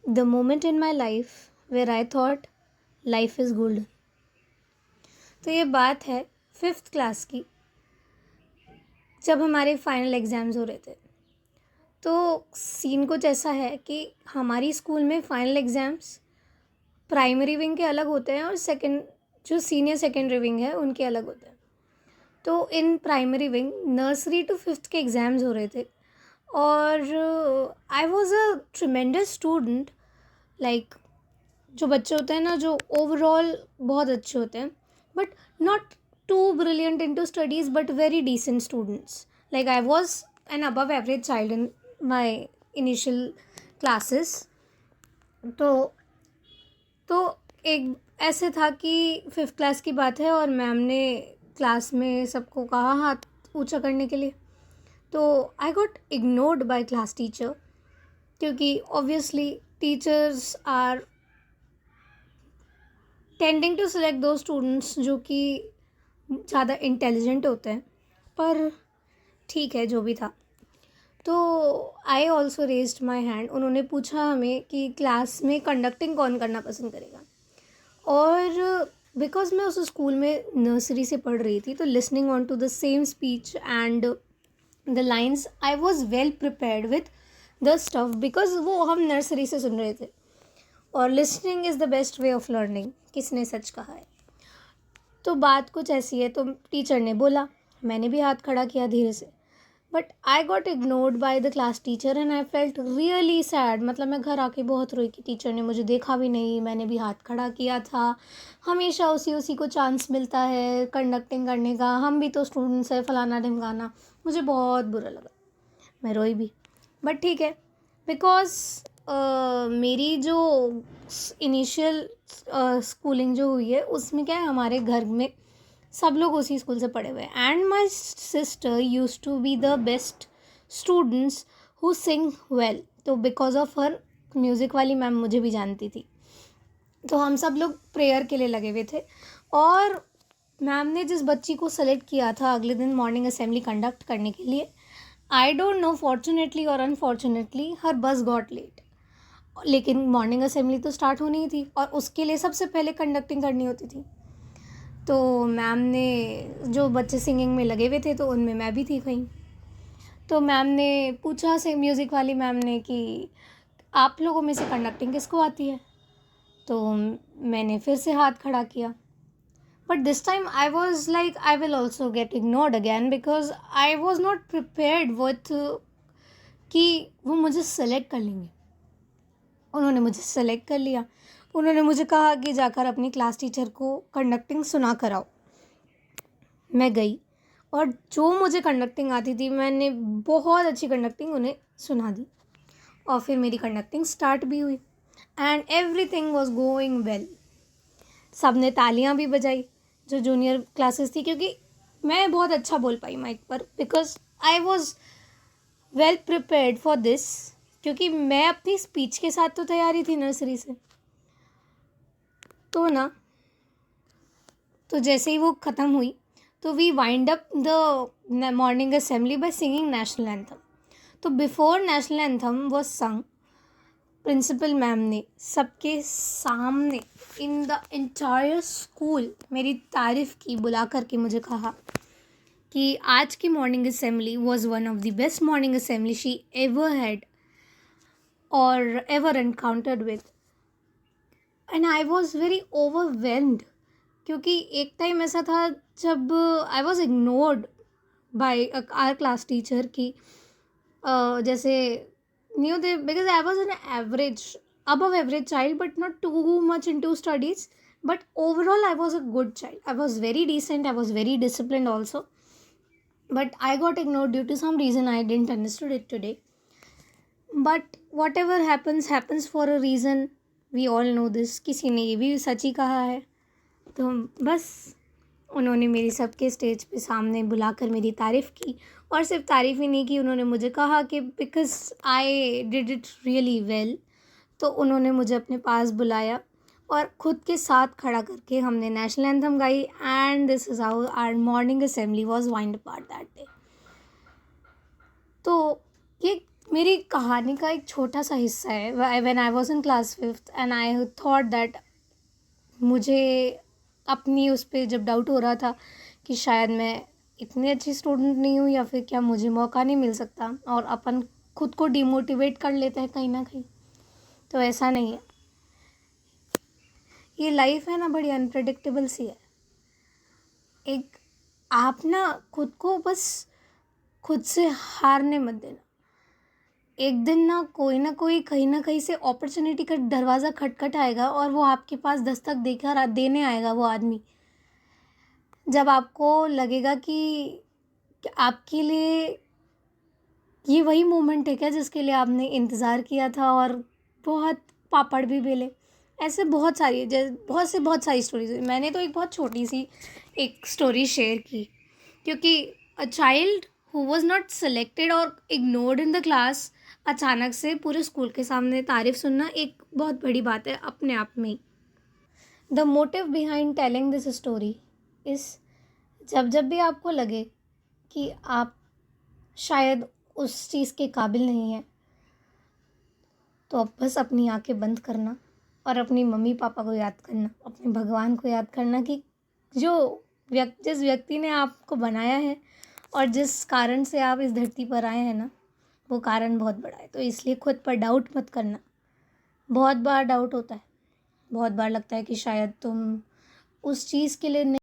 the moment in my life where I thought life is golden. तो ये बात है 5th क्लास की, जब हमारे फाइनल एग्ज़ाम्स हो रहे थे। तो सीन कुछ ऐसा है कि हमारी स्कूल में फाइनल एग्ज़ाम्स प्राइमरी विंग के अलग होते हैं और सेकंड जो सीनियर सेकेंडरी विंग है उनके अलग होते हैं। तो इन primary wing nursery to 5th के एग्ज़ाम्स हो रहे थे और I was a tremendous student. Like जो बच्चे होते हैं ना, जो ओवरऑल बहुत अच्छे होते हैं, but not too brilliant into studies, but very decent students. Like I was an above average child in my initial classes. तो एक ऐसे था कि 5th क्लास की बात है और मैम ने क्लास में सबको कहा हाथ ऊंचा करने के लिए। तो I got ignored by class teacher, क्योंकि obviously teachers are tending to select दो स्टूडेंट्स जो कि ज़्यादा इंटेलिजेंट होते हैं। पर ठीक है, जो भी था। तो I also raised my hand. उन्होंने पूछा हमें कि क्लास में कंडक्टिंग कौन करना पसंद करेगा। और बिकॉज मैं उस स्कूल में नर्सरी से पढ़ रही थी, तो listening on to the same speech and the lines, I was well prepared with the stuff, because वो हम नर्सरी से सुन रहे थे। और listening is the best way of learning, किसने सच कहा है। तो बात कुछ ऐसी है, तो टीचर ने बोला, मैंने भी हाथ खड़ा किया धीरे से, but I got ignored by the class teacher and I felt really sad. मतलब मैं घर आके बहुत रोई कि टीचर ने मुझे देखा भी नहीं, मैंने भी हाथ खड़ा किया था। हमेशा उसी को चांस मिलता है कंडक्टिंग करने का, हम भी तो स्टूडेंट्स है, फलाना ढिमकाना। मुझे बहुत बुरा लगा, मैं रोई भी। बट ठीक है, बिकॉज मेरी जो इनिशियल स्कूलिंग जो हुई है उसमें क्या है, हमारे घर में सब लोग उसी स्कूल से पढ़े हुए हैं। And my sister use to be the best students who sing well. तो बिकॉज ऑफ हर म्यूज़िक वाली मैम मुझे भी जानती थी। तो हम सब लोग प्रेयर के लिए लगे हुए थे और मैम ने जिस बच्ची को सेलेक्ट किया था अगले दिन मॉर्निंग असेंबली कंडक्ट करने के लिए, आई डोंट नो फॉर्चुनेटली और अनफॉर्चुनेटली हर बस गॉट लेट। लेकिन मॉर्निंग असेंबली तो स्टार्ट होनी ही थी और उसके लिए सबसे पहले कंडक्टिंग करनी होती थी। तो मैम ने, जो बच्चे सिंगिंग में लगे हुए थे तो उनमें मैं भी थी कहीं, तो मैम ने पूछा से म्यूज़िक वाली मैम ने कि आप लोगों में से कंडक्टिंग किसको आती है। तो मैंने फिर से हाथ खड़ा किया, but this time I was like I will also get ignored again, because I was not prepared with कि वो मुझे सेलेक्ट कर लेंगे। उन्होंने मुझे सेलेक्ट कर लिया। उन्होंने मुझे कहा कि जाकर अपनी क्लास टीचर को कंडक्टिंग सुना कर आओ। मैं गई और जो मुझे कंडक्टिंग आती थी मैंने बहुत अच्छी कंडक्टिंग उन्हें सुना दी और फिर मेरी कंडक्टिंग स्टार्ट भी हुई and everything was going well. सब ने तालियां भी बजाई जो जूनियर क्लासेस थी, क्योंकि मैं बहुत अच्छा बोल पाई माइक पर, because I was well prepared for this, क्योंकि मैं अपनी स्पीच के साथ तो तैयारी थी नर्सरी से। तो जैसे ही वो ख़त्म हुई तो we wind up the morning assembly by singing national anthem. तो before national anthem was sung, principal ma'am ने सबके सामने इन द एंटायर स्कूल मेरी तारीफ़ की, बुला करके मुझे कहा कि आज की morning assembly was one of the best morning assembly she ever had और ever encountered with. And I was very overwhelmed, क्योंकि एक टाइम ऐसा था जब I was ignored by our class teacher की, जैसे न्यू दे, because I was an average above average child but not too much into studies, but overall I was a good child. I was very decent, I was very disciplined also, but I got ignored due to some reason. I didn't understood it today, but whatever happens for a reason. We all know this. किसी ने ये भी सच ही कहा है। तो बस उन्होंने मेरी सबके स्टेज पे सामने बुलाकर मेरी तारीफ़ की, और सिर्फ तारीफ़ ही नहीं की, उन्होंने मुझे कहा कि because I did it really well. तो उन्होंने मुझे अपने पास बुलाया और ख़ुद के साथ खड़ा करके हमने नेशनल एंथम गाई and this is how our morning assembly was wind up that day. तो ये मेरी कहानी का एक छोटा सा हिस्सा है। When I was in class 5th and I thought that मुझे अपनी उस पे जब डाउट हो रहा था कि शायद मैं इतनी अच्छी स्टूडेंट नहीं हूँ या फिर क्या मुझे मौका नहीं मिल सकता, और अपन खुद को डिमोटिवेट कर लेते हैं कहीं ना कहीं। तो ऐसा नहीं है, ये लाइफ है ना, बड़ी अनप्रेडिक्टेबल सी है। एक आप ना खुद को बस खुद से हारने मत देना। एक दिन ना कोई कहीं ना कहीं से अपॉर्चुनिटी का दरवाज़ा खटखटाएगा और वो आपके पास दस्तक देकर देने आएगा वो आदमी। जब आपको लगेगा कि आपके लिए ये वही मोमेंट है क्या जिसके लिए आपने इंतज़ार किया था, और बहुत पापड़ भी बेले। ऐसे बहुत सारी स्टोरीज हुई। मैंने तो एक बहुत छोटी सी एक स्टोरी शेयर की, क्योंकि a child who was not selected और इग्नोर्ड इन द क्लास, अचानक से पूरे स्कूल के सामने तारीफ सुनना एक बहुत बड़ी बात है अपने आप में ही। The motive behind telling this story is, जब जब भी आपको लगे कि आप शायद उस चीज़ के काबिल नहीं हैं, तो अब बस अपनी आंखें बंद करना और अपनी मम्मी पापा को याद करना, अपने भगवान को याद करना कि जो जिस व्यक्ति ने आपको बनाया है और जिस कारण से आप इस धरती पर आए हैं ना, वो कारण बहुत बड़ा है। तो इसलिए खुद पर डाउट मत करना। बहुत बार डाउट होता है, बहुत बार लगता है कि शायद तुम उस चीज़ के लिए नहीं